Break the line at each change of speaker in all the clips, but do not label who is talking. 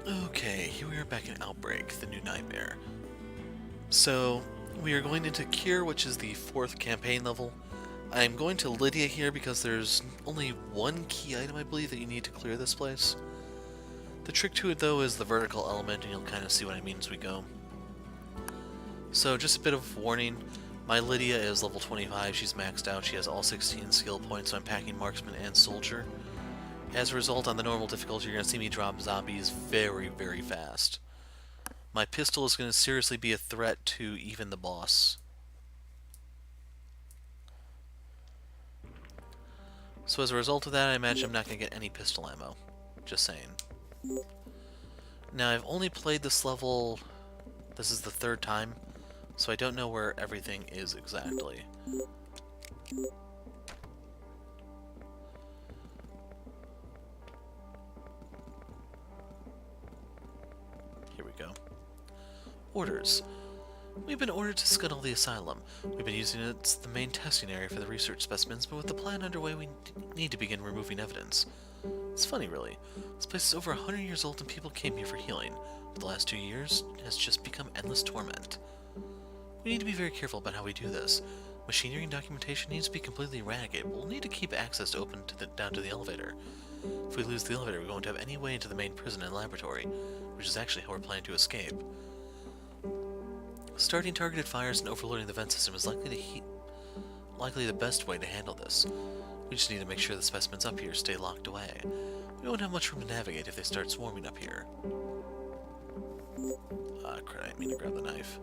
Okay, here we are back in Outbreak, the new nightmare. So, we are going into Cure, which is the 4th campaign level. I'm going to Lydia here because there's only one key item, I believe, that you need to clear this place. The trick to it, though, is the vertical element, and you'll kind of see what I mean as we go. So, just a bit of warning. My Lydia is level 25, she's maxed out, she has all 16 skill points, so I'm packing Marksman and Soldier. As a result, on the normal difficulty, you're going to see me drop zombies very, very fast. My pistol is going to seriously be a threat to even the boss. So as a result of that, I imagine I'm not going to get any pistol ammo. Just saying. Now, I've only played this level... This is the 3rd time, so I don't know where everything is exactly. Here we go. Orders. We've been ordered to scuttle the asylum. We've been using it as the main testing area for the research specimens, but with the plan underway, we need to begin removing evidence. It's funny, really. This place is over 100 years old and people came here for healing. But the last 2 years has just become endless torment. We need to be very careful about how we do this. Machinery and documentation needs to be completely eradicated. We'll need to keep access open to down to the elevator. If we lose the elevator, we won't have any way into the main prison and laboratory, which is actually how we're planning to escape. Starting targeted fires and overloading the vent system is likely the best way to handle this. We just need to make sure the specimens up here stay locked away. We won't have much room to navigate if they start swarming up here. Ah, crap, I didn't mean to grab the knife.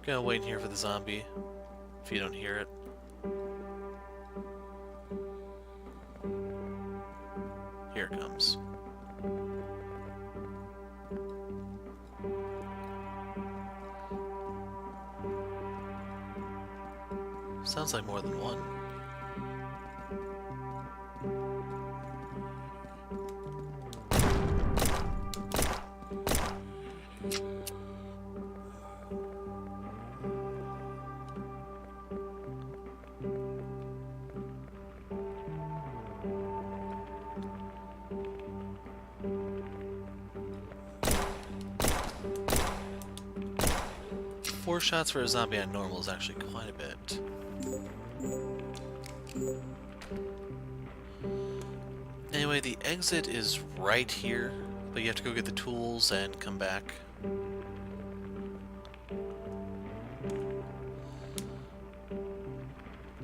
Gonna wait in here for the zombie, if you don't hear it. Here it comes. Sounds like more than one. Four shots for a zombie on normal is actually quite a bit. Anyway, the exit is right here, but you have to go get the tools and come back.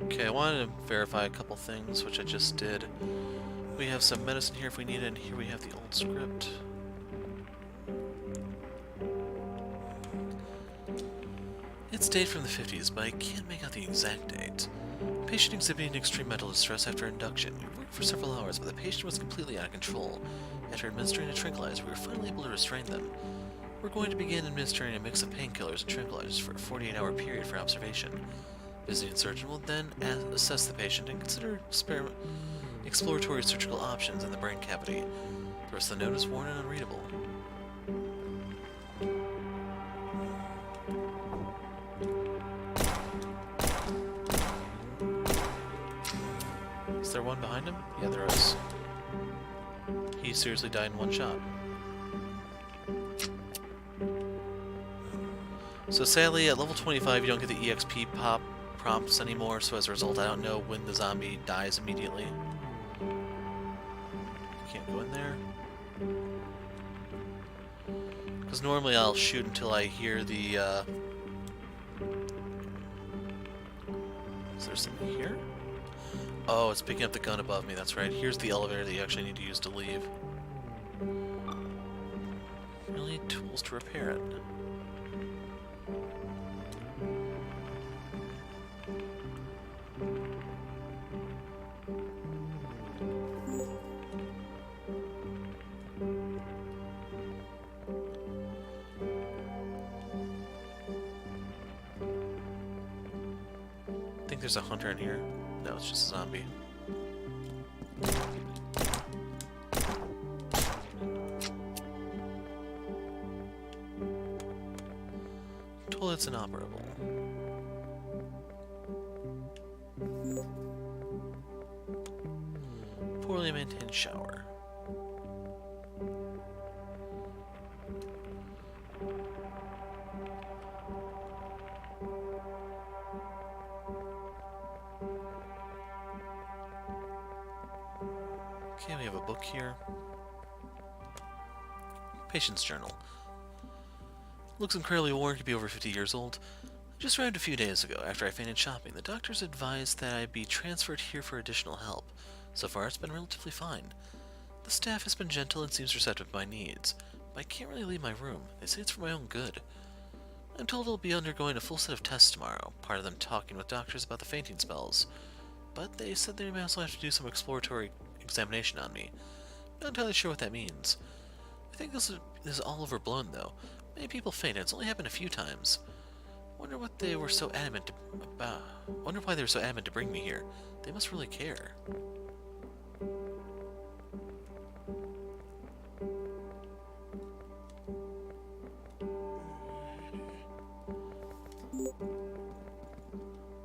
Okay, I wanted to verify a couple things, which I just did. We have some medicine here if we need it, and here we have the old script. It's dated from the 50s, but I can't make out the exact date. Patient exhibiting extreme mental distress after induction. We worked for several hours, but the patient was completely out of control. After administering a tranquilizer, we were finally able to restrain them. We're going to begin administering a mix of painkillers and tranquilizers for a 48-hour period for observation. Visiting surgeon will then assess the patient and consider exploratory surgical options in the brain cavity. The rest of the note is worn and unreadable. Is there one behind him? Yeah, there is. He seriously died in one shot. So sadly, at level 25 you don't get the EXP pop prompts anymore, so as a result I don't know when the zombie dies immediately. Can't go in there. Because normally I'll shoot until I hear the, Is there something here? Oh, it's picking up the gun above me, that's right. Here's the elevator that you actually need to use to leave. Really need tools to repair it. I think there's a hunter in here. No, it's just a zombie. Toilet's inoperable. Poorly maintained shower. Okay, we have a book here. Patient's journal. Looks incredibly worn, could be over 50 years old. Just arrived a few days ago after I fainted shopping. The doctors advised that I be transferred here for additional help. So far, it's been relatively fine. The staff has been gentle and seems receptive to my needs, but I can't really leave my room. They say it's for my own good. I'm told I'll be undergoing a full set of tests tomorrow, part of them talking with doctors about the fainting spells. But they said they may also have to do some exploratory examination on me. Not entirely sure what that means. I think this is all overblown, though. Many people faint, and it's only happened a few times. Wonder what they were so adamant about. Wonder why they were so adamant to bring me here. They must really care.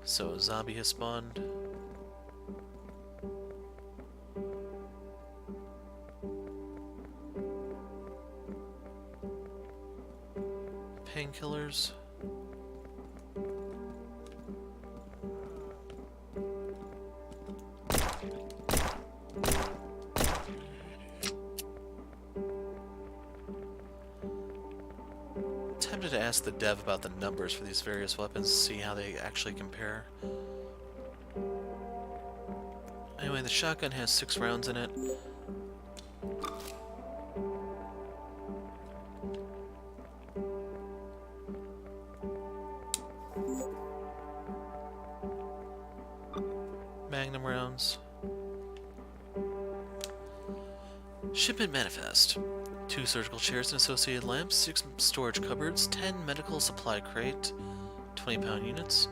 So a zombie has spawned. Painkillers. Tempted to ask the dev about the numbers for these various weapons, see how they actually compare. Anyway, the shotgun has 6 rounds in it. Magnum rounds. Shipment manifest. 2 surgical chairs and associated lamps, 6 storage cupboards, 10 medical supply crate, 20-pound units.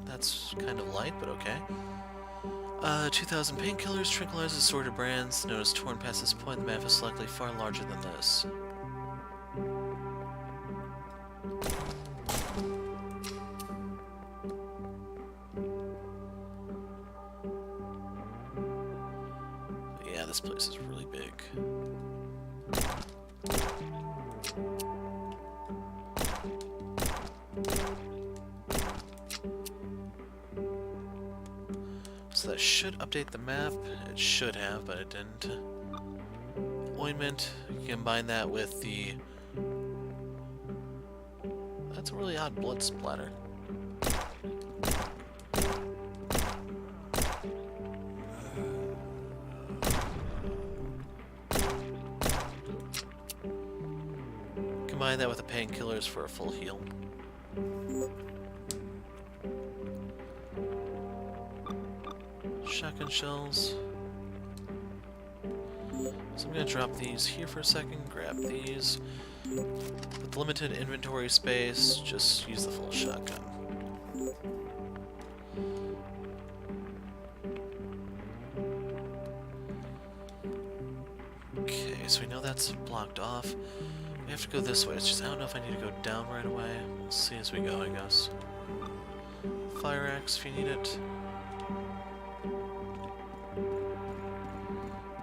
That's kind of light, but okay. 2,000 painkillers, tranquilizers, assorted brands. Notice torn past this point, the map is likely far larger than this. Yeah, this place is really big. So that should update the map. It should have, but it didn't. Ointment, you combine that with the... That's a really odd blood splatter. Combine that with the painkillers for a full heal. Shotgun shells. So I'm gonna drop these here for a second, grab these. With limited inventory space, just use the full shotgun. Okay, so we know that's blocked off. We have to go this way. It's just I don't know if I need to go down right away. We'll see as we go, I guess. Fire axe if you need it.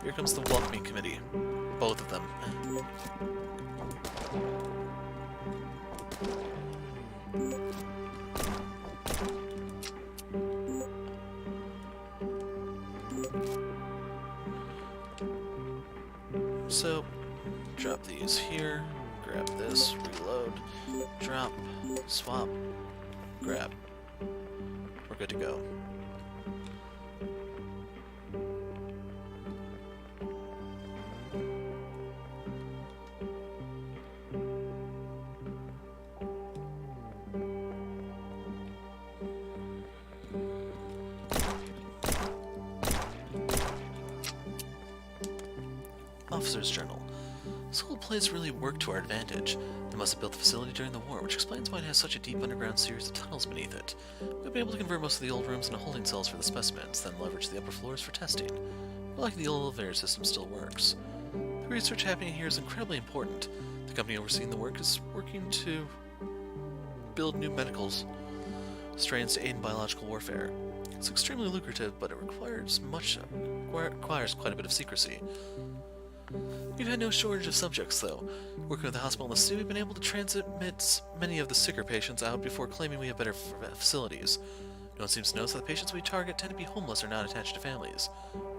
Here comes the welcoming committee. Both of them. So, drop these here, grab this, reload, drop, swap, grab. We're good to go. Officer's Journal. This whole place really worked to our advantage. They must have built the facility during the war, which explains why it has such a deep underground series of tunnels beneath it. We've been able to convert most of the old rooms into holding cells for the specimens, then leverage the upper floors for testing. But like the old elevator system still works. The research happening here is incredibly important. The company overseeing the work is working to build new medical strains to aid in biological warfare. It's extremely lucrative, but it requires quite a bit of secrecy. We've had no shortage of subjects, though. Working with the hospital in the city, we've been able to transmit many of the sicker patients out before claiming we have better facilities. No one seems to notice that the patients we target tend to be homeless or not attached to families.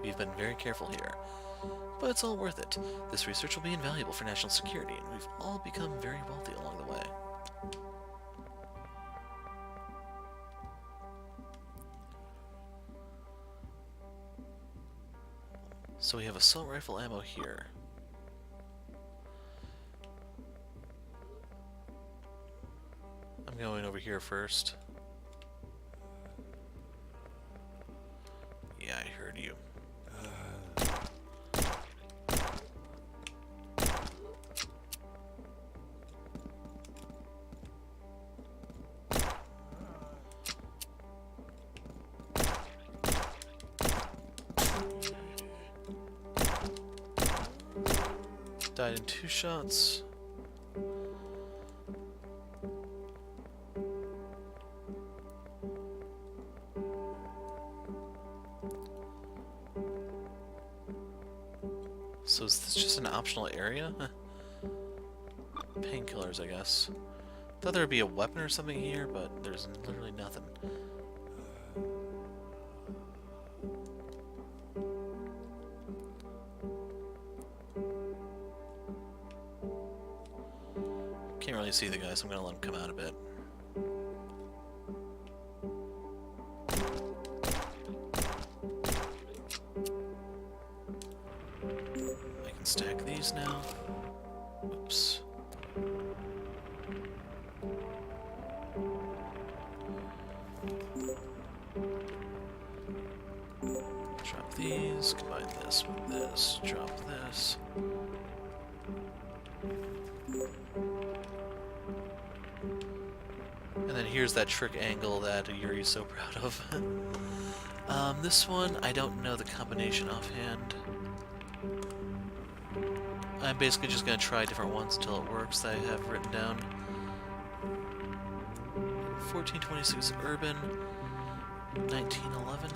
We've been very careful here. But it's all worth it. This research will be invaluable for national security, and we've all become very wealthy along the way. So we have assault rifle ammo here. I'm going over here first. Yeah, I heard you. Died in 2 shots. So is this just an optional area? Painkillers, I guess. Thought there would be a weapon or something here, but there's literally nothing. Can't really see the guy, so I'm gonna let him come out a bit. I can stack these now. Oops. Drop these, combine this with this, drop this. And then here's that trick angle that Yuri's so proud of. This one, I don't know the combination offhand. I'm basically just going to try different ones until it works that I have written down. 1426 Urban, 1911.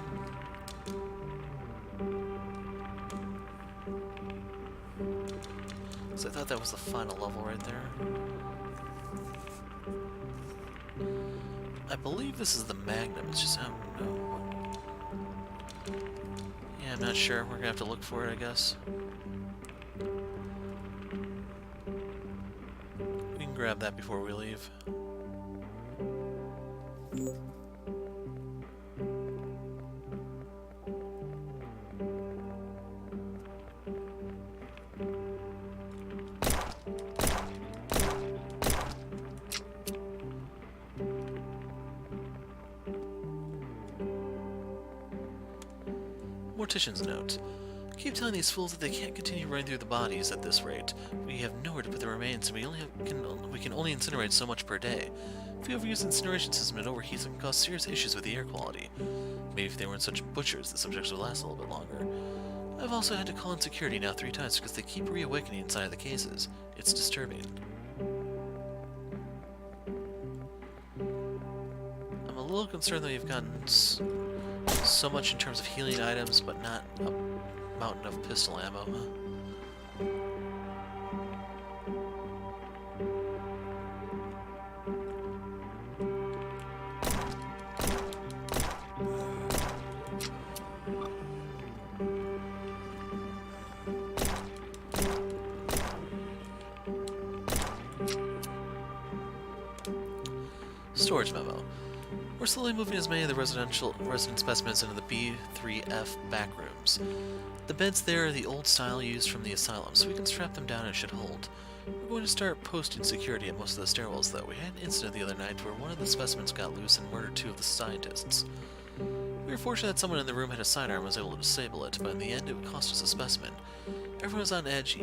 So I thought that was the final level right there. I believe this is the Magnum, it's just, I don't know. Yeah, I'm not sure. We're gonna have to look for it, I guess. We can grab that before we leave. Mortician's note. Keep telling these fools that they can't continue running through the bodies at this rate. We have nowhere to put the remains, and we can only incinerate so much per day. If we overuse the incineration system, it overheats and can cause serious issues with the air quality. Maybe if they weren't such butchers, the subjects would last a little bit longer. I've also had to call in security now 3 times because they keep reawakening inside of the cases. It's disturbing. I'm a little concerned that we've gotten so much in terms of healing items, but not a mountain of pistol ammo. Storage memo. We're slowly moving as many of the resident specimens into the B3F back rooms. The beds there are the old style used from the asylum, so we can strap them down and it should hold. We're going to start posting security at most of the stairwells, though. We had an incident the other night where one of the specimens got loose and murdered 2 of the scientists. We were fortunate that someone in the room had a sidearm and was able to disable it, but in the end it would cost us a specimen. Everyone is on edge,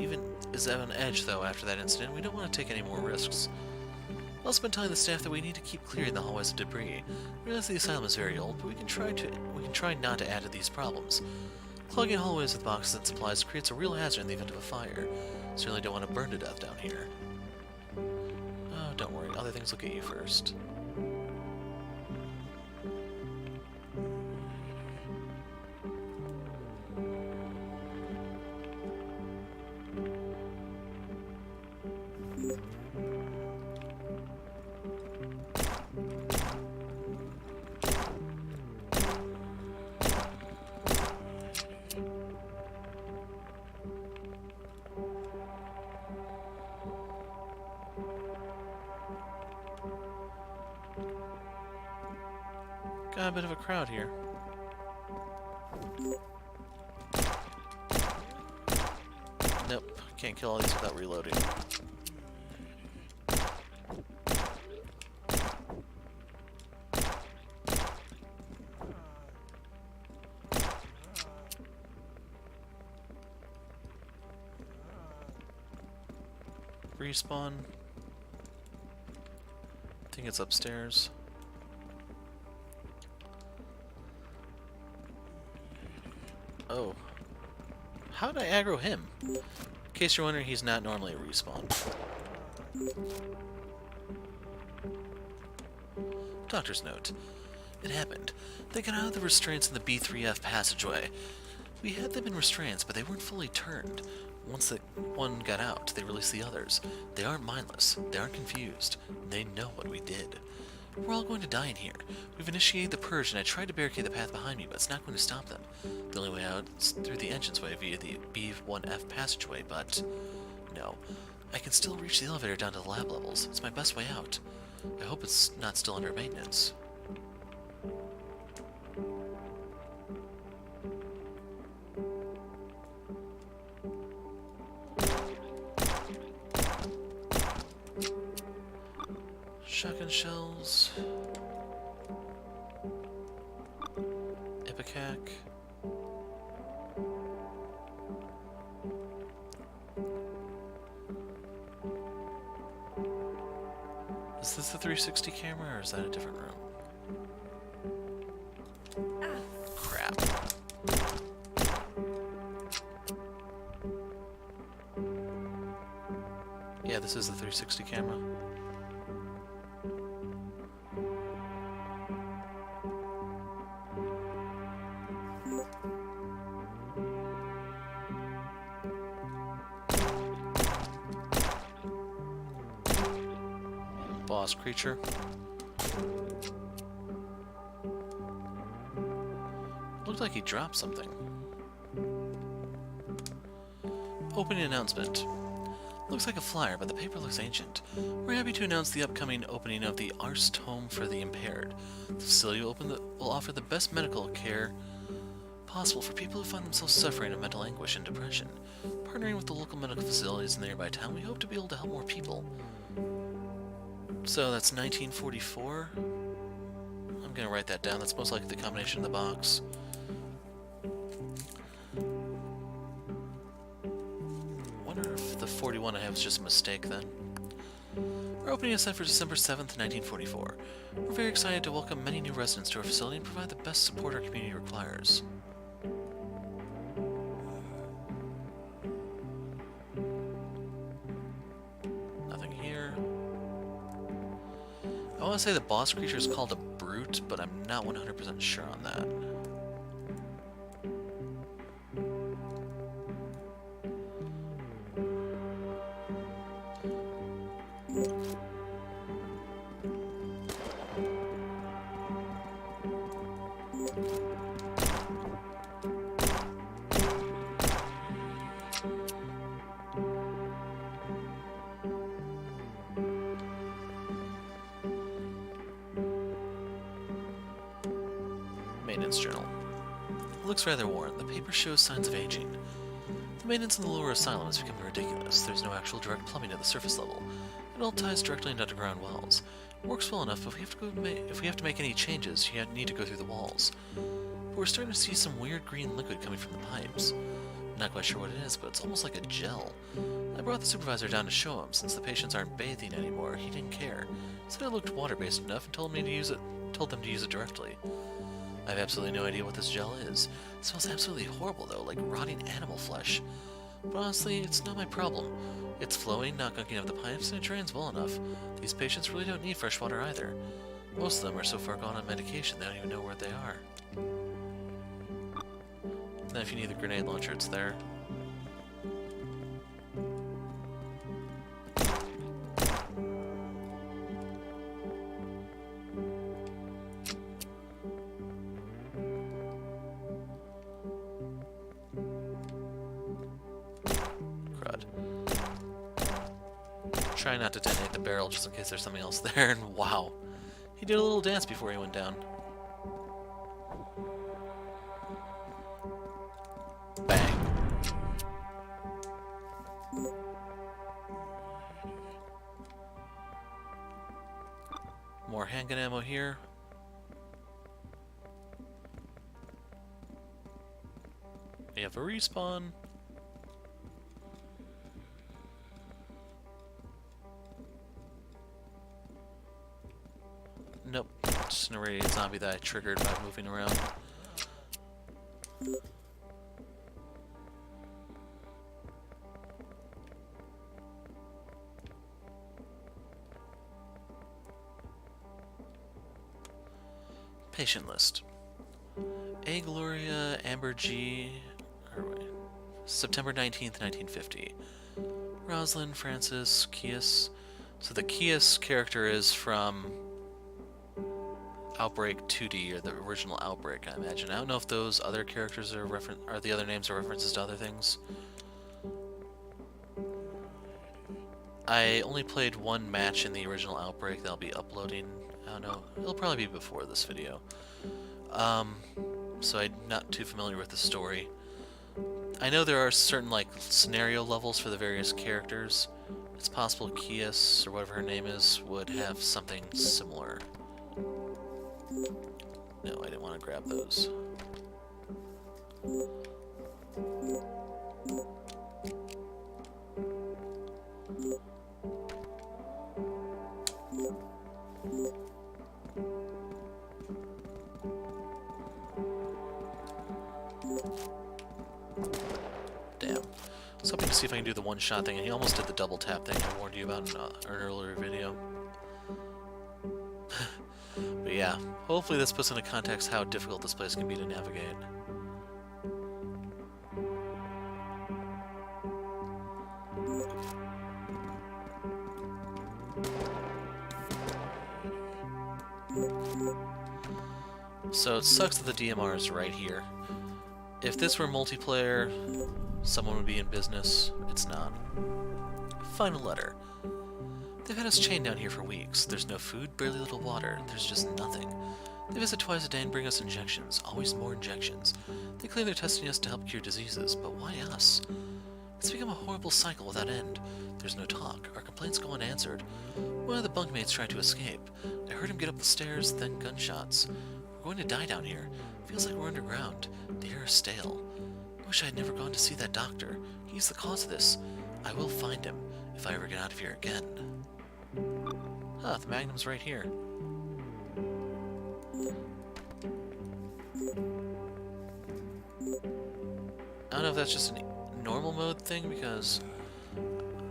though, after that incident. We don't want to take any more risks. I've also been telling the staff that we need to keep clearing the hallways of debris. We realize the asylum is very old, but we can try not to add to these problems. Clogging hallways with boxes and supplies creates a real hazard in the event of a fire. Certainly don't want to burn to death down here. Oh, don't worry, other things will get you first. Got a bit of a crowd here. Nope, can't kill all these without reloading. Respawn. I think it's upstairs. Oh. How did I aggro him? In case you're wondering, he's not normally a respawn. Doctor's note. It happened. They got out of the restraints in the B3F passageway. We had them in restraints, but they weren't fully turned. Once the one got out, they released the others. They aren't mindless. They aren't confused. They know what we did. We're all going to die in here. We've initiated the purge, and I tried to barricade the path behind me, but it's not going to stop them. The only way out is through the entranceway via the B1F passageway, but no. I can still reach the elevator down to the lab levels. It's my best way out. I hope it's not still under maintenance. Shotgun shells. Ipecac. Is this the 360 camera, or is that a different room? Crap. Yeah, this is the 360 camera. Boss creature. Looked like he dropped something. Opening announcement. Looks like a flyer, but the paper looks ancient. We're happy to announce the upcoming opening of the Arst Home for the Impaired. The facility will offer the best medical care possible for people who find themselves suffering of mental anguish and depression. Partnering with the local medical facilities in the nearby town, we hope to be able to help more people. So that's 1944. I'm gonna write that down. That's most likely the combination in the box. Wonder if the 41 I have is just a mistake then. Our opening is set for December 7th, 1944. We're very excited to welcome many new residents to our facility and provide the best support our community requires. Nothing here. I want to say the boss creature is called a brute, but I'm not 100% sure on that. Maintenance journal. It looks rather worn. The paper shows signs of aging. The maintenance in the lower asylum is becoming ridiculous. There's no actual direct plumbing at the surface level. It all ties directly into underground wells. It works well enough, but if we have to make any changes, you need to go through the walls. but we're starting to see some weird green liquid coming from the pipes. Not quite sure what it is, but it's almost like a gel. I brought the supervisor down to show him. Since the patients aren't bathing anymore, he didn't care. Said it looked water-based enough and told them to use it directly. I have absolutely no idea what this gel is. It smells absolutely horrible though, like rotting animal flesh. But honestly, it's not my problem. It's flowing, not gunking up the pipes, and it drains well enough. These patients really don't need fresh water either. Most of them are so far gone on medication they don't even know where they are. Then if you need the grenade launcher, it's there. Crud. Try not to detonate the barrel just in case there's something else there, and wow. He did a little dance before he went down. Bang. More handgun ammo here. We have a respawn. Nope, just an irradiated zombie that I triggered by moving around. Patient list. A. Gloria, Amber G. September 19th, 1950. Rosalind, Francis, Kias. So the Kias character is from Outbreak 2D, or the original Outbreak, I imagine. I don't know if those other characters are the other names are references to other things. I only played one match in the original Outbreak that I'll be uploading. I don't know. It'll probably be before this video. So I'm not too familiar with the story. I know there are certain, like, scenario levels for the various characters. It's possible Kias, or whatever her name is, would have something similar. No, I didn't want to grab those. Damn. I was hoping to see if I can do the one-shot thing, and he almost did the double tap thing I warned you about in an earlier video. But yeah, hopefully this puts into context how difficult this place can be to navigate. So it sucks that the DMR is right here. If this were multiplayer, someone would be in business. It's not. Final letter. They've had us chained down here for weeks. There's no food, barely little water. There's just nothing. They visit twice a day and bring us injections. Always more injections. They claim they're testing us to help cure diseases, but why us? It's become a horrible cycle without end. There's no talk. Our complaints go unanswered. One of the bunkmates tried to escape. I heard him get up the stairs, then gunshots. We're going to die down here. Feels like we're underground. The air is stale. I wish I had never gone to see that doctor. He's the cause of this. I will find him, if I ever get out of here again. Ah, the Magnum's right here. I don't know if that's just a normal mode thing, because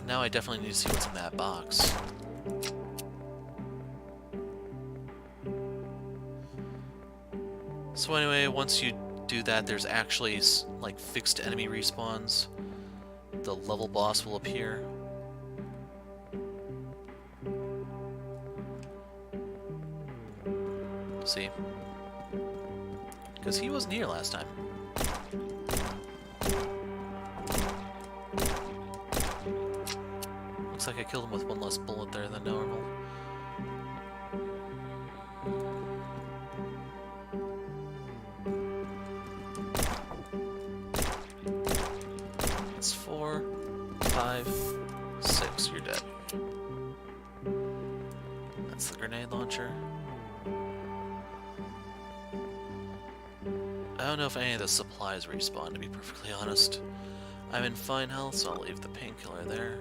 now I definitely need to see what's in that box. So anyway, once you do that, there's actually, like, fixed enemy respawns. The level boss will appear. See? Because he wasn't here last time. Looks like I killed him with one less bullet there than normal. That's 4, 5, 6, you're dead. That's the grenade launcher. don't know if any of the supplies respawn, to be perfectly honest. I'm in fine health, so I'll leave the painkiller there.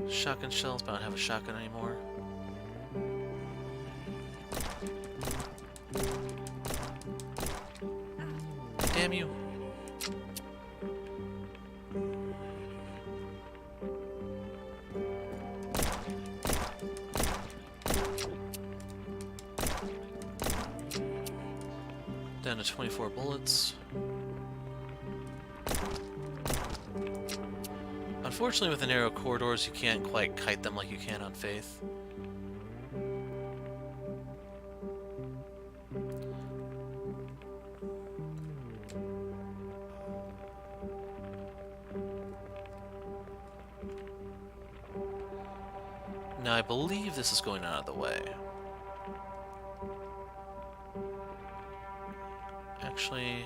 Shotgun shells, but I don't have a shotgun anymore. Damn you. Down to 24 bullets. Unfortunately, with the narrow corridors, you can't quite kite them like you can on Faith. Now, I believe this is going out of the way. Actually...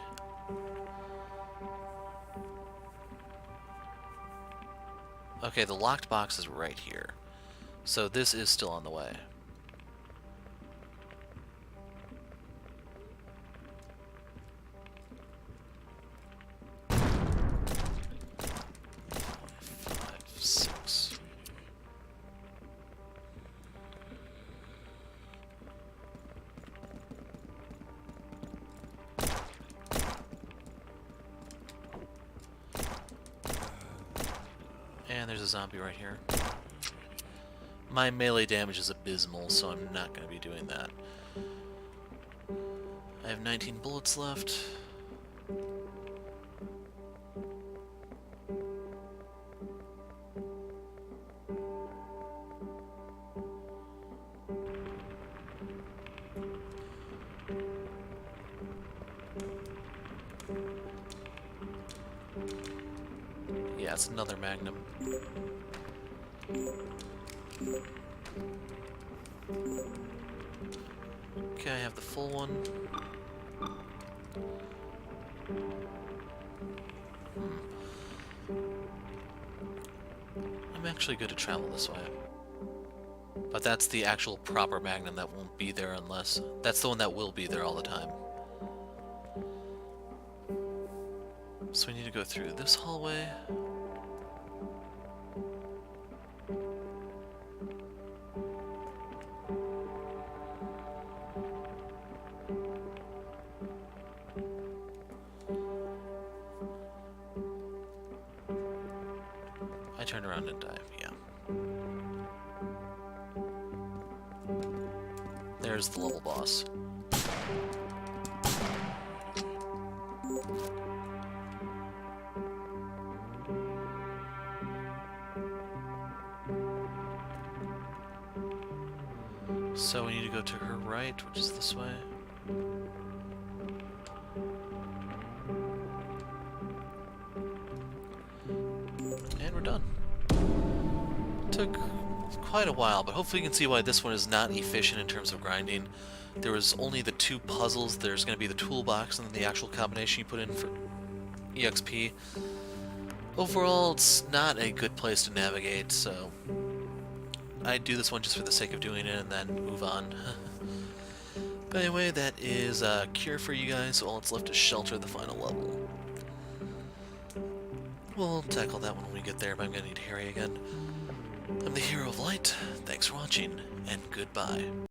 Okay, the locked box is right here. So this is still on the way. Five, six. And there's a zombie right here. My melee damage is abysmal, so I'm not going to be doing that. I have 19 bullets left. Yeah, it's another Magnum. Okay, I have the full one. I'm actually good to travel this way. But that's the actual proper Magnum that won't be there unless... That's the one that will be there all the time. So we need to go through this hallway. I turn around and dive, yeah. There's the level boss. So we need to go to her right, which is this way. And we're done. Took quite a while, but hopefully you can see why this one is not efficient in terms of grinding. There was only the two puzzles. There's going to be the toolbox and then the actual combination you put in for EXP. Overall, it's not a good place to navigate, so I do this one just for the sake of doing it and then move on. But anyway, that is a cure for you guys. All that's left is shelter, the final level. We'll tackle that one when we get there, but I'm gonna need Harry again. I'm the Hero of Light. Thanks for watching, and goodbye.